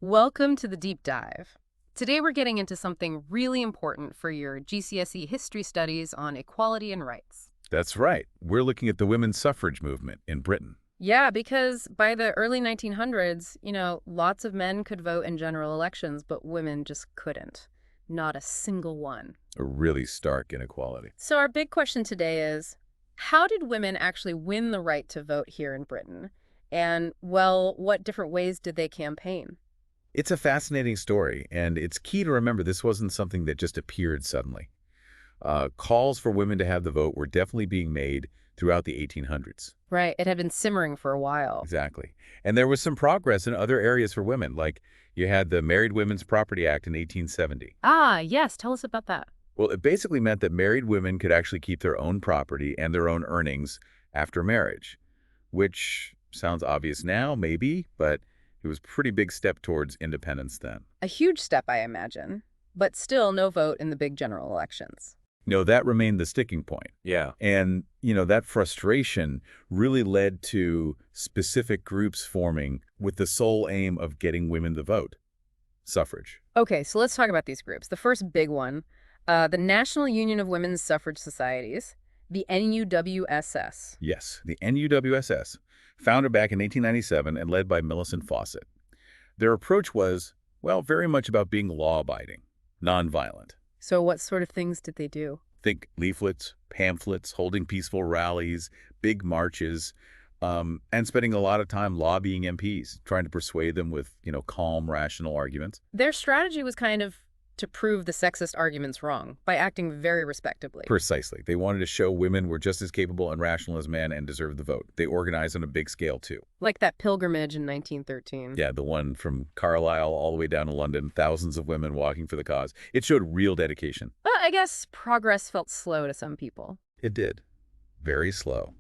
Welcome to the deep dive. Today we're getting into something really important for your GCSE history studies on equality and rights. That's right. We're looking at the women's suffrage movement in Britain. Yeah, because by the early 1900s, lots of men could vote in general elections, but women just couldn't. Not a single one. A really stark inequality. So our big question today is, how did women actually win the right to vote here in Britain? And, well, what different ways did they campaign? It's a fascinating story, and it's key to remember this wasn't something that just appeared suddenly. Calls for women to have the vote were definitely being made throughout the 1800s. Right, it had been simmering for a while. Exactly. And there was some progress in other areas for women, like you had the Married Women's Property Act in 1870. Ah, yes, tell us about that. Well, it basically meant that married women could actually keep their own property and their own earnings after marriage, which sounds obvious now, maybe, but it was a pretty big step towards independence then. A huge step, I imagine, but still no vote in the big general elections. No, that remained the sticking point. Yeah. And, that frustration really led to specific groups forming with the sole aim of getting women the vote. Suffrage. Okay, so let's talk about these groups. The first big one, the National Union of Women's Suffrage Societies, the NUWSS. Yes, the NUWSS, founded back in 1897 and led by Millicent Fawcett. Their approach was, well, very much about being law-abiding, nonviolent. So what sort of things did they do? Think leaflets, pamphlets, holding peaceful rallies, big marches, and spending a lot of time lobbying MPs, trying to persuade them with, calm, rational arguments. Their strategy was kind of to prove the sexist arguments wrong by acting very respectably. Precisely. They wanted to show women were just as capable and rational as men and deserved the vote. They organized on a big scale, too. Like that pilgrimage in 1913. Yeah, the one from Carlisle all the way down to London, thousands of women walking for the cause. It showed real dedication. But I guess progress felt slow to some people. It did. Very slow.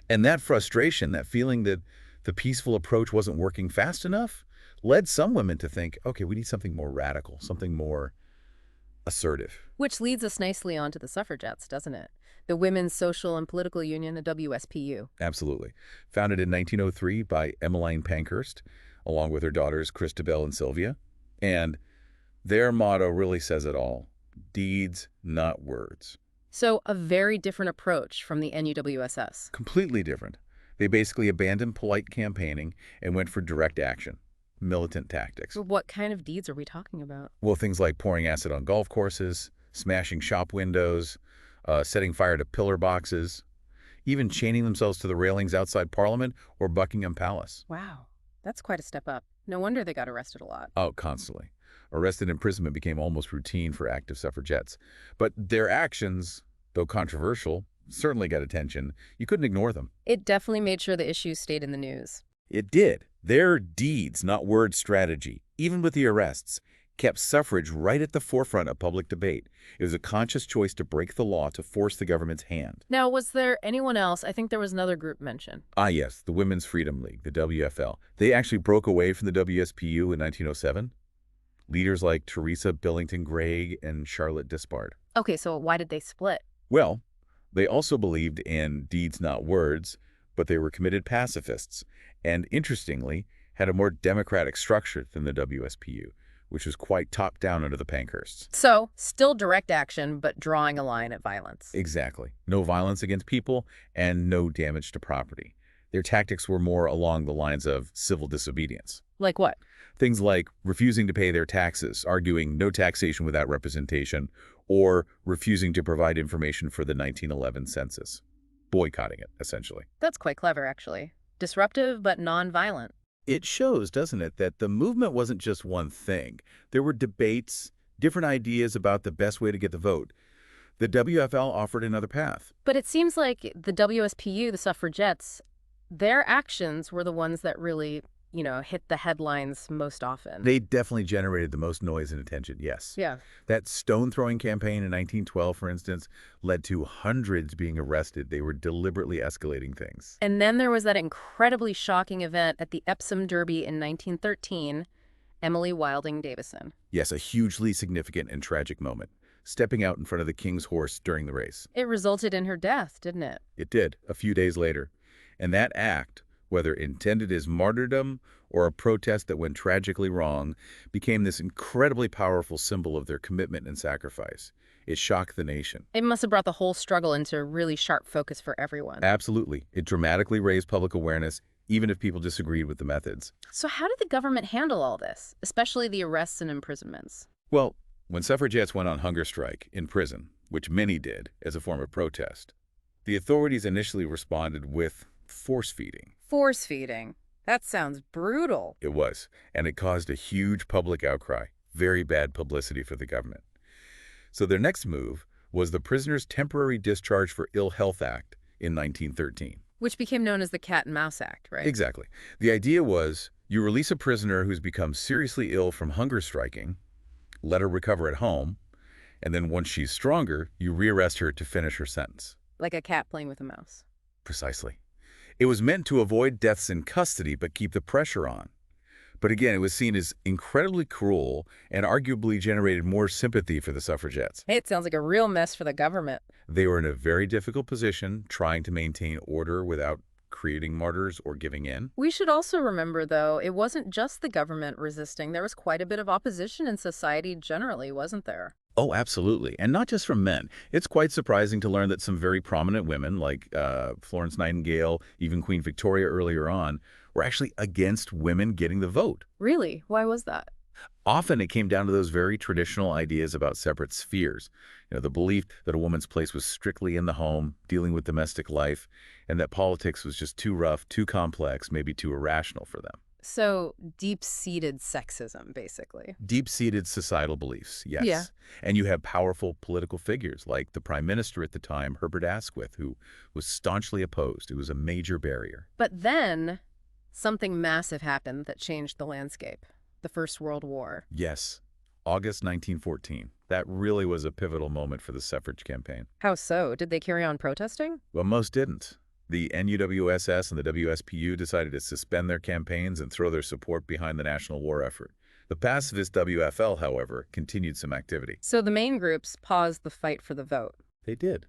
And that frustration, that feeling that the peaceful approach wasn't working fast enough, led some women to think, okay, we need something more radical, something more assertive. Which leads us nicely onto the Suffragettes, doesn't it? The Women's Social and Political Union, the WSPU. Absolutely. Founded in 1903 by Emmeline Pankhurst, along with her daughters Christabel and Sylvia. And their motto really says it all. Deeds, not words. So a very different approach from the NUWSS. Completely different. They basically abandoned polite campaigning and went for direct action. Militant tactics. What kind of deeds are we talking about? Well, things like pouring acid on golf courses, smashing shop windows, setting fire to pillar boxes, even chaining themselves to the railings outside Parliament or Buckingham Palace. Wow, that's quite a step up. No wonder they got arrested a lot. Oh, constantly. Arrest and imprisonment became almost routine for active suffragettes. But their actions, though controversial, certainly got attention. You couldn't ignore them. It definitely made sure the issues stayed in the news. It did. Their deeds, not word strategy, even with the arrests, kept suffrage right at the forefront of public debate. It was a conscious choice to break the law to force the government's hand. Now, was there anyone else? I think there was another group mentioned. Ah, yes, the Women's Freedom League, the WFL. They actually broke away from the WSPU in 1907. Leaders like Teresa Billington Gregg and Charlotte Despard. Okay, so why did they split? Well, they also believed in deeds, not words, but they were committed pacifists, and interestingly, had a more democratic structure than the WSPU, which was quite top-down under the Pankhursts. So, still direct action, but drawing a line at violence. Exactly. No violence against people and no damage to property. Their tactics were more along the lines of civil disobedience. Like what? Things like refusing to pay their taxes, arguing no taxation without representation, or refusing to provide information for the 1911 census. Boycotting it, essentially. That's quite clever, actually. Disruptive, but non-violent. It shows, doesn't it, that the movement wasn't just one thing. There were debates, different ideas about the best way to get the vote. The WFL offered another path. But it seems like the WSPU, the suffragettes, their actions were the ones that really, hit the headlines most often. They definitely generated the most noise and attention, yes. Yeah. That stone-throwing campaign in 1912, for instance, led to hundreds being arrested. They were deliberately escalating things. And then there was that incredibly shocking event at the Epsom Derby in 1913, Emily Davison. Yes, a hugely significant and tragic moment, stepping out in front of the king's horse during the race. It resulted in her death, didn't it? It did, a few days later. And that act, whether intended as martyrdom or a protest that went tragically wrong became this incredibly powerful symbol of their commitment and sacrifice. It shocked the nation. It must have brought the whole struggle into really sharp focus for everyone. Absolutely. It dramatically raised public awareness, even if people disagreed with the methods. So how did the government handle all this, especially the arrests and imprisonments? Well, when suffragettes went on hunger strike in prison, which many did as a form of protest, the authorities initially responded with force feeding. Force feeding. That sounds brutal. It was, and it caused a huge public outcry, very bad publicity for the government. So their next move was the Prisoner's Temporary Discharge for Ill Health Act in 1913. Which became known as the Cat and Mouse Act, right? Exactly. The idea was you release a prisoner who's become seriously ill from hunger striking, let her recover at home, and then once she's stronger, you rearrest her to finish her sentence. Like a cat playing with a mouse. Precisely. It was meant to avoid deaths in custody but keep the pressure on. But again, it was seen as incredibly cruel and arguably generated more sympathy for the suffragettes. Hey, it sounds like a real mess for the government. They were in a very difficult position, trying to maintain order without creating martyrs or giving in. We should also remember, though, it wasn't just the government resisting. There was quite a bit of opposition in society generally, wasn't there? Oh, absolutely. And not just from men. It's quite surprising to learn that some very prominent women, like Florence Nightingale, even Queen Victoria earlier on, were actually against women getting the vote. Really? Why was that? Often it came down to those very traditional ideas about separate spheres. The belief that a woman's place was strictly in the home, dealing with domestic life, and that politics was just too rough, too complex, maybe too irrational for them. So deep-seated sexism, basically. Deep-seated societal beliefs, yes. Yeah. And you have powerful political figures like the Prime Minister at the time, Herbert Asquith, who was staunchly opposed. It was a major barrier. But then something massive happened that changed the landscape. The First World War. Yes. August 1914. That really was a pivotal moment for the suffrage campaign. How so? Did they carry on protesting? Well, most didn't. The NUWSS and the WSPU decided to suspend their campaigns and throw their support behind the national war effort. The pacifist WFL, however, continued some activity. So the main groups paused the fight for the vote. They did.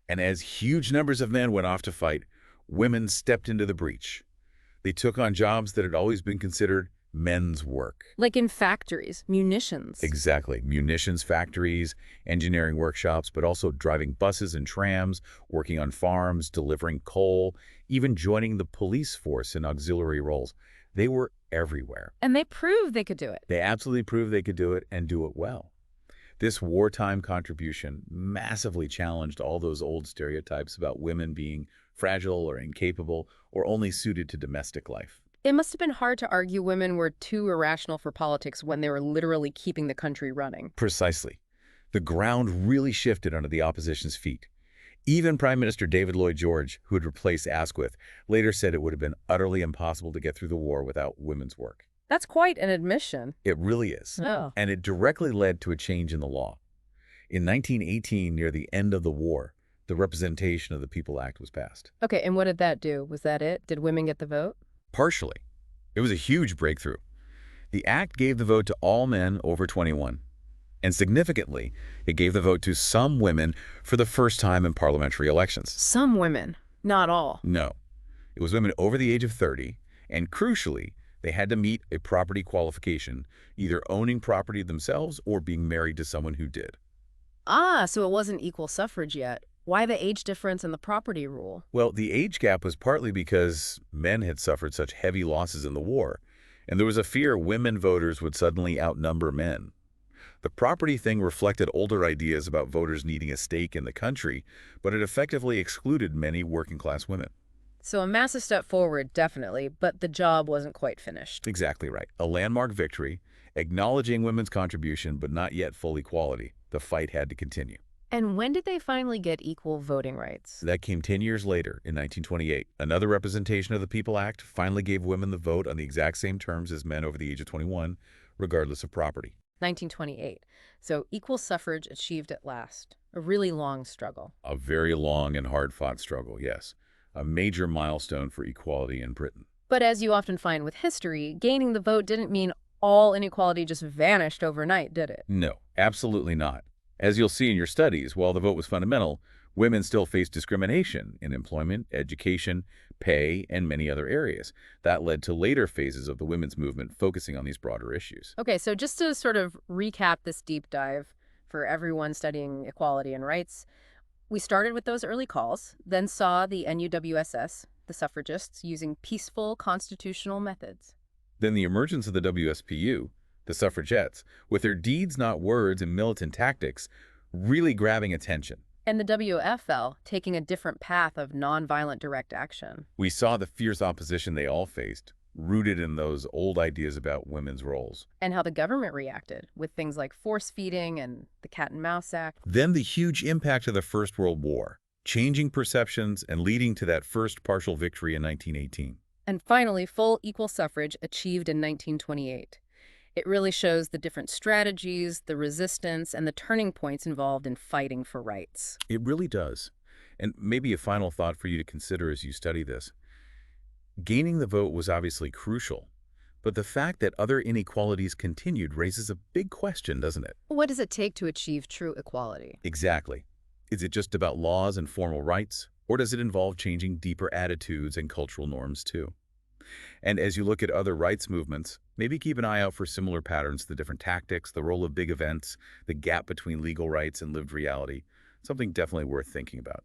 And as huge numbers of men went off to fight, women stepped into the breach. They took on jobs that had always been considered men's work. Like in factories, munitions. Exactly. Munitions factories, engineering workshops, but also driving buses and trams, working on farms, delivering coal, even joining the police force in auxiliary roles. They were everywhere. And they proved they could do it. They absolutely proved they could do it and do it well. This wartime contribution massively challenged all those old stereotypes about women being fragile or incapable or only suited to domestic life. It must have been hard to argue women were too irrational for politics when they were literally keeping the country running. Precisely. The ground really shifted under the opposition's feet. Even Prime Minister David Lloyd George, who had replaced Asquith, later said it would have been utterly impossible to get through the war without women's work. That's quite an admission. It really is. Oh. And it directly led to a change in the law. In 1918, near the end of the war, the Representation of the People Act was passed. Okay, and what did that do? Was that it? Did women get the vote? Partially. It was a huge breakthrough. The act gave the vote to all men over 21. And significantly, it gave the vote to some women for the first time in parliamentary elections. Some women, not all. No. It was women over the age of 30, and crucially, they had to meet a property qualification, either owning property themselves or being married to someone who did. Ah, so it wasn't equal suffrage yet. Why the age difference and the property rule? Well, the age gap was partly because men had suffered such heavy losses in the war, and there was a fear women voters would suddenly outnumber men. The property thing reflected older ideas about voters needing a stake in the country, but it effectively excluded many working-class women. So a massive step forward, definitely, but the job wasn't quite finished. Exactly right. A landmark victory, acknowledging women's contribution, but not yet full equality. The fight had to continue. And when did they finally get equal voting rights? That came 10 years later, in 1928. Another Representation of the People Act finally gave women the vote on the exact same terms as men over the age of 21, regardless of property. 1928. So equal suffrage achieved at last. A really long struggle. A very long and hard-fought struggle, yes. A major milestone for equality in Britain. But as you often find with history, gaining the vote didn't mean all inequality just vanished overnight, did it? No, absolutely not. As you'll see in your studies, while the vote was fundamental, Women still face discrimination in employment, education, pay, and many other areas. That led to later phases of the women's movement focusing on these broader issues. Okay, so just to sort of recap this deep dive for everyone studying equality and rights, we started with those early calls, then saw the NUWSS, the suffragists, using peaceful constitutional methods. Then the emergence of the WSPU, the suffragettes, with their deeds not words and militant tactics, really grabbing attention. And the WFL taking a different path of nonviolent direct action. We saw the fierce opposition they all faced, rooted in those old ideas about women's roles. And how the government reacted, with things like force feeding and the Cat and Mouse Act. Then the huge impact of the First World War, changing perceptions and leading to that first partial victory in 1918. And finally, full equal suffrage achieved in 1928. It really shows the different strategies, the resistance, and the turning points involved in fighting for rights. It really does. And maybe a final thought for you to consider as you study this. Gaining the vote was obviously crucial, but the fact that other inequalities continued raises a big question, doesn't it? What does it take to achieve true equality? Exactly. Is it just about laws and formal rights, or does it involve changing deeper attitudes and cultural norms too? And as you look at other rights movements, maybe keep an eye out for similar patterns, the different tactics, the role of big events, the gap between legal rights and lived reality, something definitely worth thinking about.